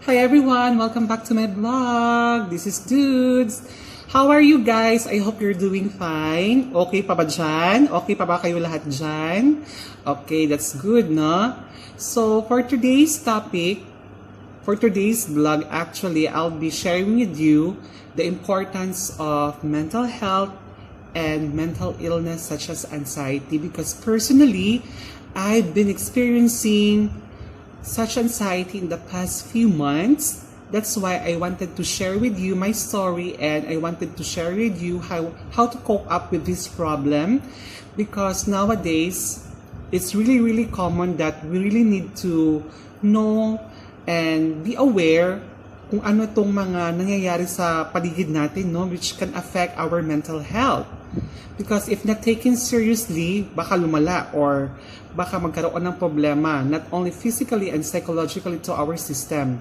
Hi everyone! Welcome back to my vlog. This is Dudes. How are you guys? I hope you're doing fine. Okay pa ba dyan? Okay pa ba kayo lahat dyan? Okay, that's good, no? So, for today's topic, for today's vlog, actually, I'll be sharing with you the importance of mental health and mental illness such as anxiety, because personally, I've been experiencing such anxiety in the past few months. That's why I wanted to share with you my story, and I wanted to share with you how to cope up with this problem, because nowadays it's really common that we really need to know and be aware kung ano tong mga nangyayari sa paligid natin, no, which can affect our mental health. Because if not taken seriously, baka lumala or baka magkaroon ng problema, not only physically and psychologically to our system.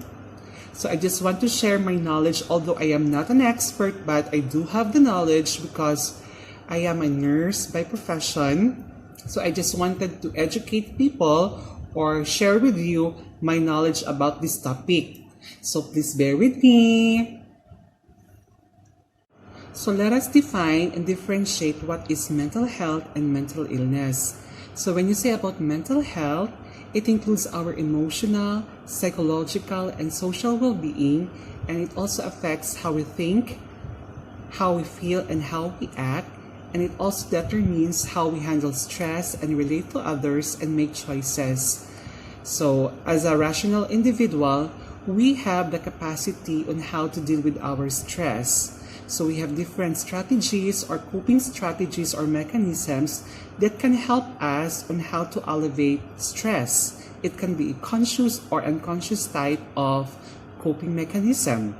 So I just want to share my knowledge, although I am not an expert, but I do have the knowledge because I am a nurse by profession. So I just wanted to educate people or share with you my knowledge about this topic. So please bear with me. So let us define and differentiate what is mental health and mental illness. So when you say about mental health, it includes our emotional, psychological, and social well-being, and it also affects how we think, how we feel, and how we act, and it also determines how we handle stress and relate to others and make choices. So as a rational individual, we have the capacity on how to deal with our stress. So we have different strategies or coping strategies or mechanisms that can help us on how to elevate stress. It can be a conscious or unconscious type of coping mechanism.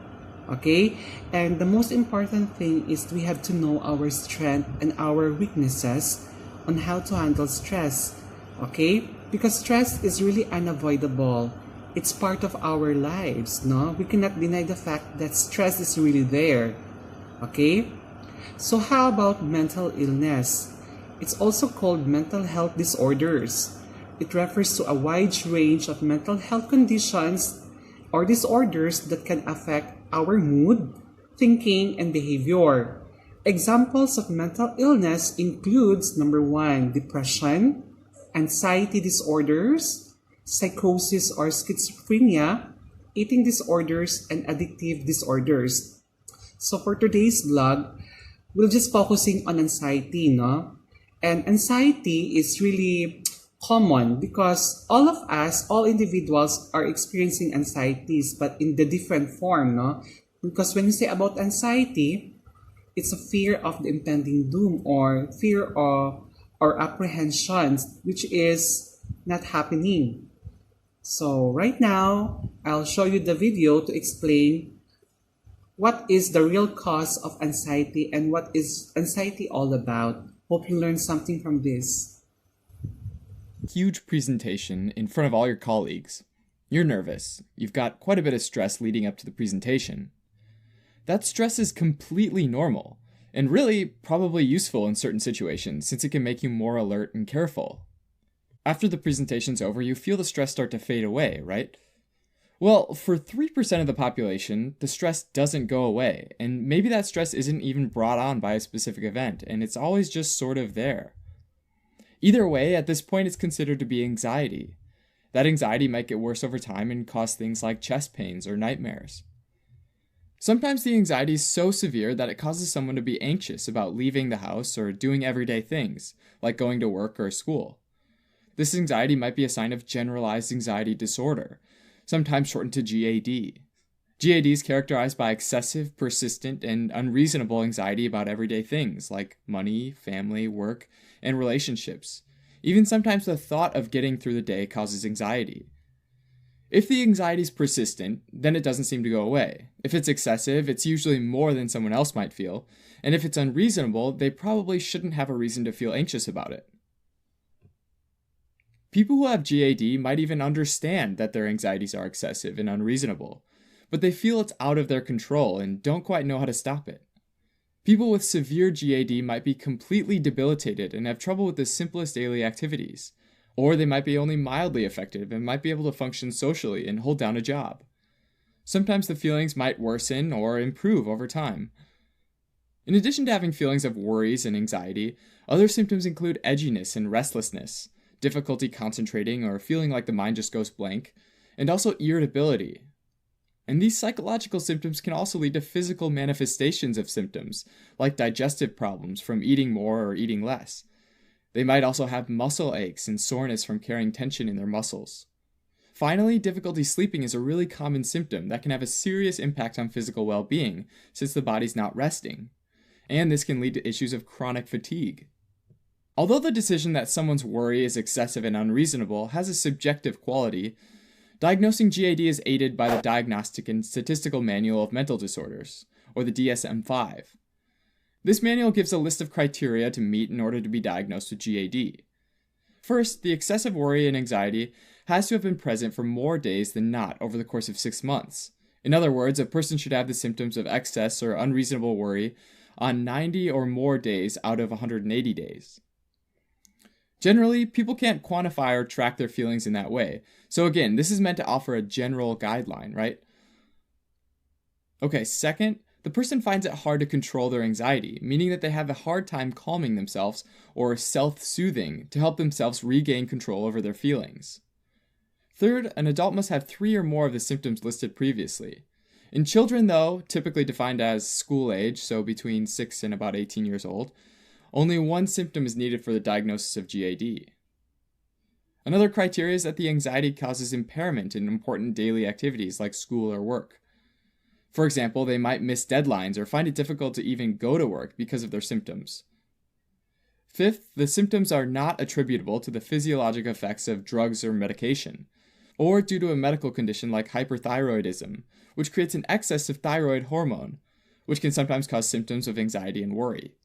Okay? And the most important thing is we have to know our strength and our weaknesses on how to handle stress. Okay? Because stress is really unavoidable. It's part of our lives, no? We cannot deny the fact that stress is really there. Okay? So how about mental illness? It's also called mental health disorders. It refers to a wide range of mental health conditions or disorders that can affect our mood, thinking, and behavior. Examples of mental illness includes number 1, depression, anxiety disorders, psychosis or schizophrenia, eating disorders, and addictive disorders. So for today's vlog, we'll just focusing on anxiety, no? And anxiety is really common because all of us, all individuals are experiencing anxieties, but in the different form, no? Because when you say about anxiety, it's a fear of the impending doom or fear of or apprehensions, which is not happening. So right now, I'll show you the video to explain what is the real cause of anxiety and what is anxiety all about. Hope you learned something from this. Huge presentation in front of all your colleagues. You're nervous. You've got quite a bit of stress leading up to the presentation. That stress is completely normal and really probably useful in certain situations since it can make you more alert and careful. After the presentation's over, you feel the stress start to fade away, right? Well, for 3% of the population, the stress doesn't go away, and maybe that stress isn't even brought on by a specific event, and it's always just sort of there. Either way, at this point, it's considered to be anxiety. That anxiety might get worse over time and cause things like chest pains or nightmares. Sometimes the anxiety is so severe that it causes someone to be anxious about leaving the house or doing everyday things, like going to work or school. This anxiety might be a sign of generalized anxiety disorder, sometimes shortened to GAD. GAD is characterized by excessive, persistent, and unreasonable anxiety about everyday things like money, family, work, and relationships. Even sometimes the thought of getting through the day causes anxiety. If the anxiety is persistent, then it doesn't seem to go away. If it's excessive, it's usually more than someone else might feel, and if it's unreasonable, they probably shouldn't have a reason to feel anxious about it. People who have GAD might even understand that their anxieties are excessive and unreasonable, but they feel it's out of their control and don't quite know how to stop it. People with severe GAD might be completely debilitated and have trouble with the simplest daily activities, or they might be only mildly effective and might be able to function socially and hold down a job. Sometimes the feelings might worsen or improve over time. In addition to having feelings of worries and anxiety, other symptoms include edginess and restlessness, difficulty concentrating or feeling like the mind just goes blank, and also irritability. And these psychological symptoms can also lead to physical manifestations of symptoms, like digestive problems from eating more or eating less. They might also have muscle aches and soreness from carrying tension in their muscles. Finally, difficulty sleeping is a really common symptom that can have a serious impact on physical well-being, since the body's not resting. And this can lead to issues of chronic fatigue. Although the decision that someone's worry is excessive and unreasonable has a subjective quality, diagnosing GAD is aided by the Diagnostic and Statistical Manual of Mental Disorders, or the DSM-5. This manual gives a list of criteria to meet in order to be diagnosed with GAD. First, the excessive worry and anxiety has to have been present for more days than not over the course of 6 months. In other words, a person should have the symptoms of excess or unreasonable worry on 90 or more days out of 180 days. Generally, people can't quantify or track their feelings in that way. So again, this is meant to offer a general guideline, right? Okay, second, the person finds it hard to control their anxiety, meaning that they have a hard time calming themselves or self-soothing to help themselves regain control over their feelings. Third, an adult must have 3 or more of the symptoms listed previously. In children, though, typically defined as school age, so between 6 and about 18 years old, only 1 symptom is needed for the diagnosis of GAD. Another criteria is that the anxiety causes impairment in important daily activities like school or work. For example, they might miss deadlines or find it difficult to even go to work because of their symptoms. Fifth, the symptoms are not attributable to the physiologic effects of drugs or medication, or due to a medical condition like hyperthyroidism, which creates an excess of thyroid hormone, which can sometimes cause symptoms of anxiety and worry.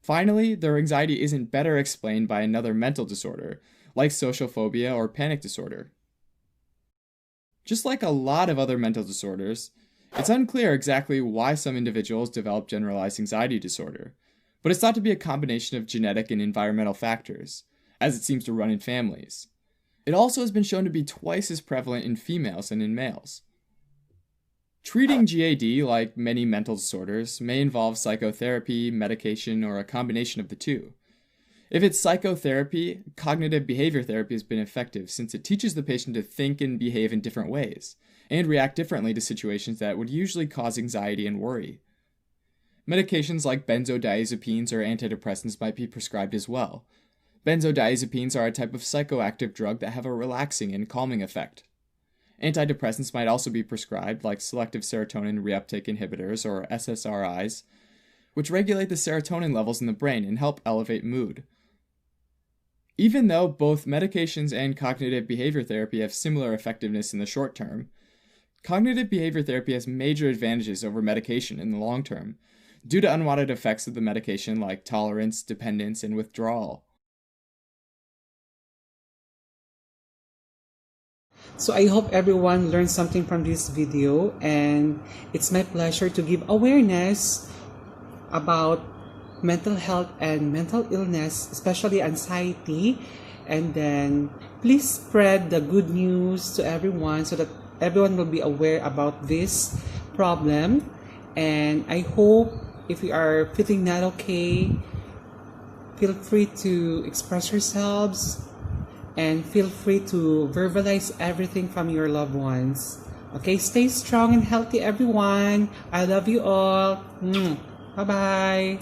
Finally, their anxiety isn't better explained by another mental disorder, like social phobia or panic disorder. Just like a lot of other mental disorders, it's unclear exactly why some individuals develop generalized anxiety disorder, but it's thought to be a combination of genetic and environmental factors, as it seems to run in families. It also has been shown to be twice as prevalent in females than in males. Treating GAD, like many mental disorders, may involve psychotherapy, medication, or a combination of the two. If it's psychotherapy, cognitive behavior therapy has been effective since it teaches the patient to think and behave in different ways, and react differently to situations that would usually cause anxiety and worry. Medications like benzodiazepines or antidepressants might be prescribed as well. Benzodiazepines are a type of psychoactive drug that have a relaxing and calming effect. Antidepressants might also be prescribed, like selective serotonin reuptake inhibitors, or SSRIs, which regulate the serotonin levels in the brain and help elevate mood. Even though both medications and cognitive behavior therapy have similar effectiveness in the short term, cognitive behavior therapy has major advantages over medication in the long term, due to unwanted effects of the medication like tolerance, dependence, and withdrawal. So I hope everyone learned something from this video, and it's my pleasure to give awareness about mental health and mental illness, especially anxiety. And then please spread the good news to everyone so that everyone will be aware about this problem. And I hope if you are feeling not okay, feel free to express yourselves and feel free to verbalize everything from your loved ones. Okay, stay strong and healthy, everyone. I love you all. Bye-bye.